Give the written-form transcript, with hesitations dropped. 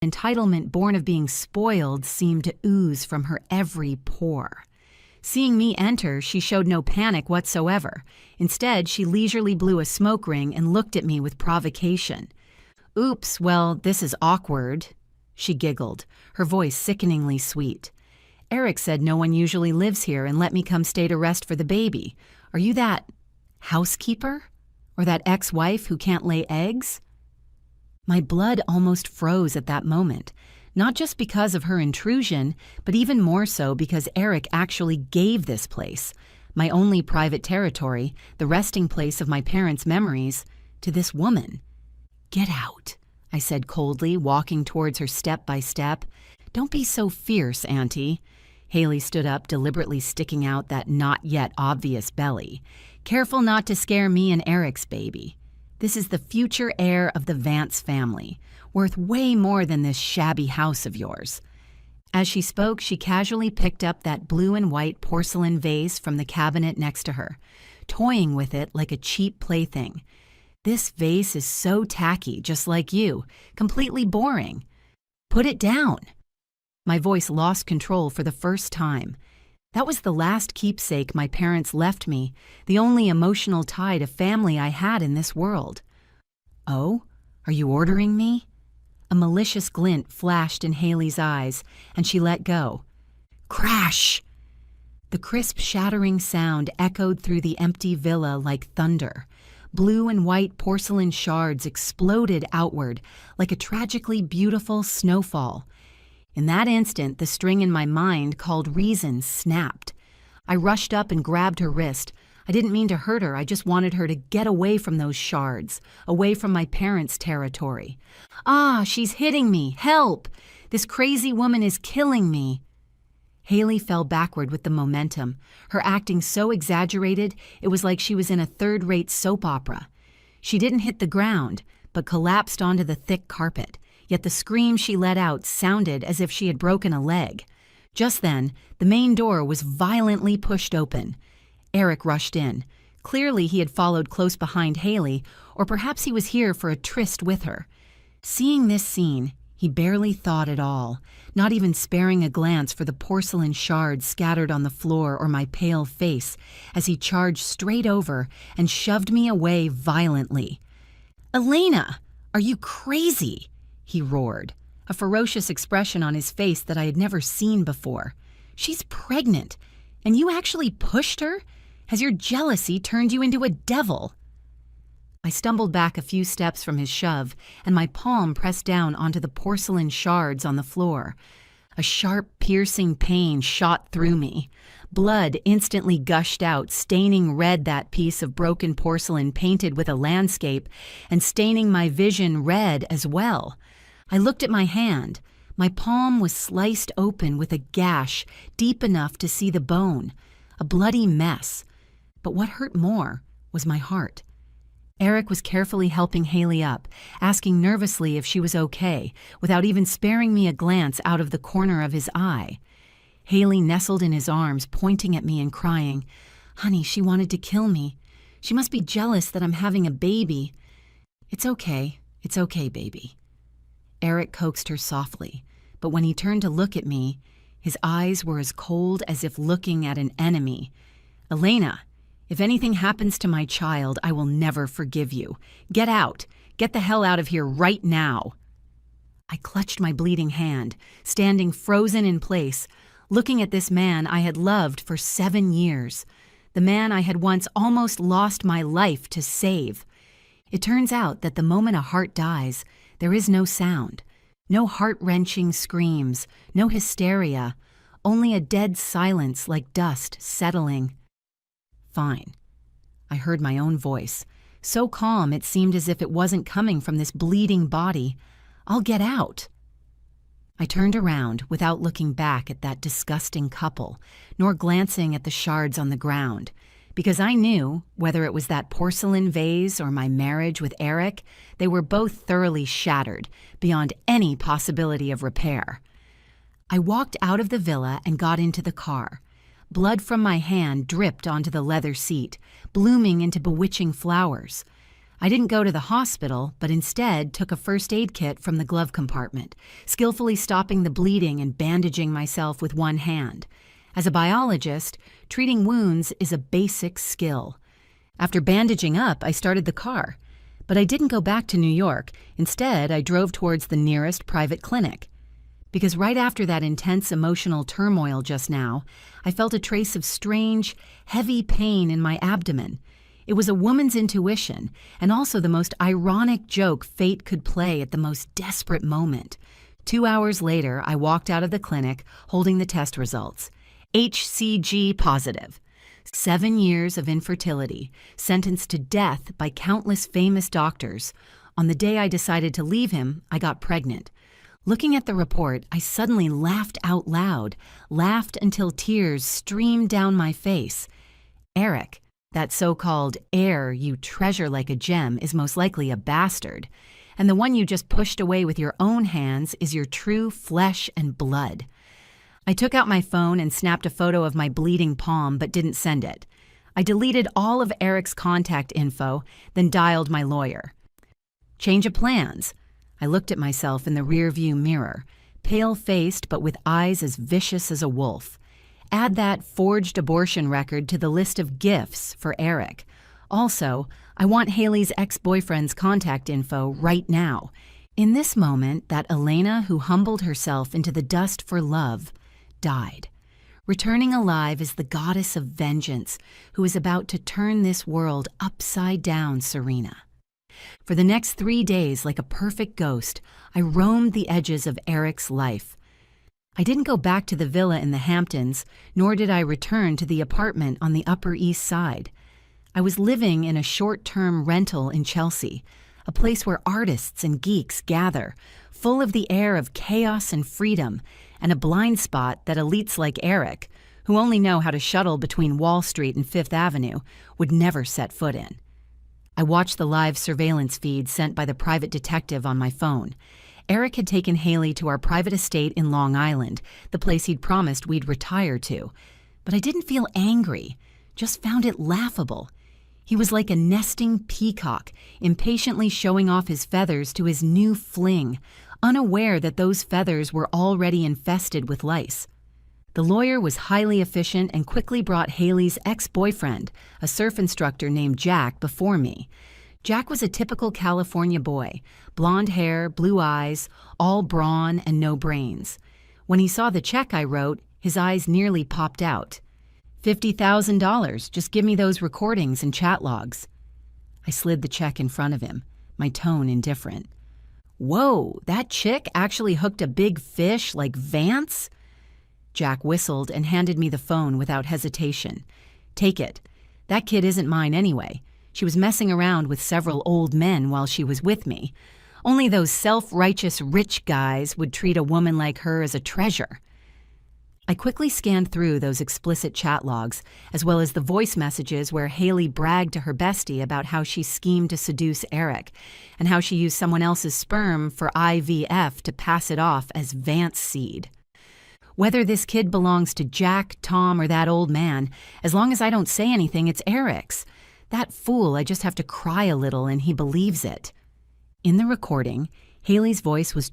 Entitlement born of being spoiled seemed to ooze from her every pore. Seeing me enter, she showed no panic whatsoever. Instead, she leisurely blew a smoke ring and looked at me with provocation. "Oops, well, this is awkward," she giggled, her voice sickeningly sweet. "Eric said no one usually lives here and let me come stay to rest for the baby. Are you that housekeeper? Or that ex-wife who can't lay eggs?" My blood almost froze at that moment, not just because of her intrusion, but even more so because Eric actually gave this place, my only private territory, the resting place of my parents' memories, to this woman. "Get out," I said coldly, walking towards her step by step. "Don't be so fierce, Auntie." Haley stood up, deliberately sticking out that not yet obvious belly. "Careful not to scare me and Eric's baby. This is the future heir of the Vance family, worth way more than this shabby house of yours." As she spoke, she casually picked up that blue and white porcelain vase from the cabinet next to her, toying with it like a cheap plaything. "This vase is so tacky, just like you, completely boring. Put it down." My voice lost control for the first time. That was the last keepsake my parents left me, the only emotional tie to family I had in this world. "Oh, are you ordering me?" A malicious glint flashed in Haley's eyes, and she let go. Crash! The crisp, shattering sound echoed through the empty villa like thunder. Blue and white porcelain shards exploded outward like a tragically beautiful snowfall. In that instant, the string in my mind called reason snapped. I rushed up and grabbed her wrist. I didn't mean to hurt her, I just wanted her to get away from those shards, away from my parents' territory. "Ah, she's hitting me! Help! This crazy woman is killing me!" Haley fell backward with the momentum, her acting so exaggerated it was like she was in a third-rate soap opera. She didn't hit the ground, but collapsed onto the thick carpet. Yet the scream she let out sounded as if she had broken a leg. Just then, the main door was violently pushed open. Eric rushed in. Clearly he had followed close behind Haley, or perhaps he was here for a tryst with her. Seeing this scene, he barely thought at all, not even sparing a glance for the porcelain shards scattered on the floor or my pale face, as he charged straight over and shoved me away violently. "Elena, are you crazy?" he roared, a ferocious expression on his face that I had never seen before. "She's pregnant, and you actually pushed her? Has your jealousy turned you into a devil?" I stumbled back a few steps from his shove, and my palm pressed down onto the porcelain shards on the floor. A sharp, piercing pain shot through me. Blood instantly gushed out, staining red that piece of broken porcelain painted with a landscape, and staining my vision red as well. I looked at my hand. My palm was sliced open with a gash deep enough to see the bone, a bloody mess. But what hurt more was my heart. Eric was carefully helping Haley up, asking nervously if she was okay, without even sparing me a glance out of the corner of his eye. Haley nestled in his arms, pointing at me and crying, "Honey, she wanted to kill me. She must be jealous that I'm having a baby." It's okay, baby." Eric coaxed her softly, but when he turned to look at me, his eyes were as cold as if looking at an enemy. "Elena, if anything happens to my child, I will never forgive you. Get out. Get the hell out of here right now." I clutched my bleeding hand, standing frozen in place, looking at this man I had loved for 7 years, the man I had once almost lost my life to save. It turns out that the moment a heart dies, there is no sound, no heart-wrenching screams, no hysteria, only a dead silence like dust settling. "Fine." I heard my own voice, so calm it seemed as if it wasn't coming from this bleeding body. "I'll get out." I turned around without looking back at that disgusting couple, nor glancing at the shards on the ground, because I knew, whether it was that porcelain vase or my marriage with Eric, they were both thoroughly shattered, beyond any possibility of repair. I walked out of the villa and got into the car. Blood from my hand dripped onto the leather seat, blooming into bewitching flowers. I didn't go to the hospital, but instead took a first aid kit from the glove compartment, skillfully stopping the bleeding and bandaging myself with one hand. As a biologist, treating wounds is a basic skill. After bandaging up, I started the car. But I didn't go back to New York. Instead, I drove towards the nearest private clinic. Because right after that intense emotional turmoil just now, I felt a trace of strange, heavy pain in my abdomen. It was a woman's intuition, and also the most ironic joke fate could play at the most desperate moment. 2 hours later, I walked out of the clinic holding the test results. HCG positive. 7 years of infertility, sentenced to death by countless famous doctors. On the day I decided to leave him, I got pregnant. Looking at the report, I suddenly laughed out loud, laughed until tears streamed down my face. Eric, that so-called heir you treasure like a gem, is most likely a bastard, and the one you just pushed away with your own hands is your true flesh and blood. I took out my phone and snapped a photo of my bleeding palm but didn't send it. I deleted all of Eric's contact info, then dialed my lawyer. Change of plans. I looked at myself in the rearview mirror, pale-faced but with eyes as vicious as a wolf. Add that forged abortion record to the list of gifts for Eric. Also, I want Haley's ex-boyfriend's contact info right now. In this moment, that Elena who humbled herself into the dust for love died. Returning alive is the goddess of vengeance who is about to turn this world upside down, Serena. For the next 3 days, like a perfect ghost, I roamed the edges of Eric's life. I didn't go back to the villa in the Hamptons, nor did I return to the apartment on the Upper East Side. I was living in a short-term rental in Chelsea, a place where artists and geeks gather, full of the air of chaos and freedom, and a blind spot that elites like Eric, who only know how to shuttle between Wall Street and Fifth Avenue, would never set foot in. I watched the live surveillance feed sent by the private detective on my phone. Eric had taken Haley to our private estate in Long Island, the place he'd promised we'd retire to. But I didn't feel angry, just found it laughable. He was like a nesting peacock, impatiently showing off his feathers to his new fling, unaware that those feathers were already infested with lice. The lawyer was highly efficient and quickly brought Haley's ex-boyfriend, a surf instructor named Jack, before me. Jack was a typical California boy, blonde hair, blue eyes, all brawn and no brains. When he saw the check I wrote, his eyes nearly popped out. $50,000, just give me those recordings and chat logs. I slid the check in front of him, my tone indifferent. Whoa, that chick actually hooked a big fish like Vance? Jack whistled and handed me the phone without hesitation. Take it. That kid isn't mine anyway. She was messing around with several old men while she was with me. Only those self-righteous rich guys would treat a woman like her as a treasure. I quickly scanned through those explicit chat logs, as well as the voice messages where Haley bragged to her bestie about how she schemed to seduce Eric, and how she used someone else's sperm for IVF to pass it off as Vance seed. Whether this kid belongs to Jack, Tom, or that old man, as long as I don't say anything, it's Eric's. That fool, I just have to cry a little and he believes it. In the recording, Haley's voice was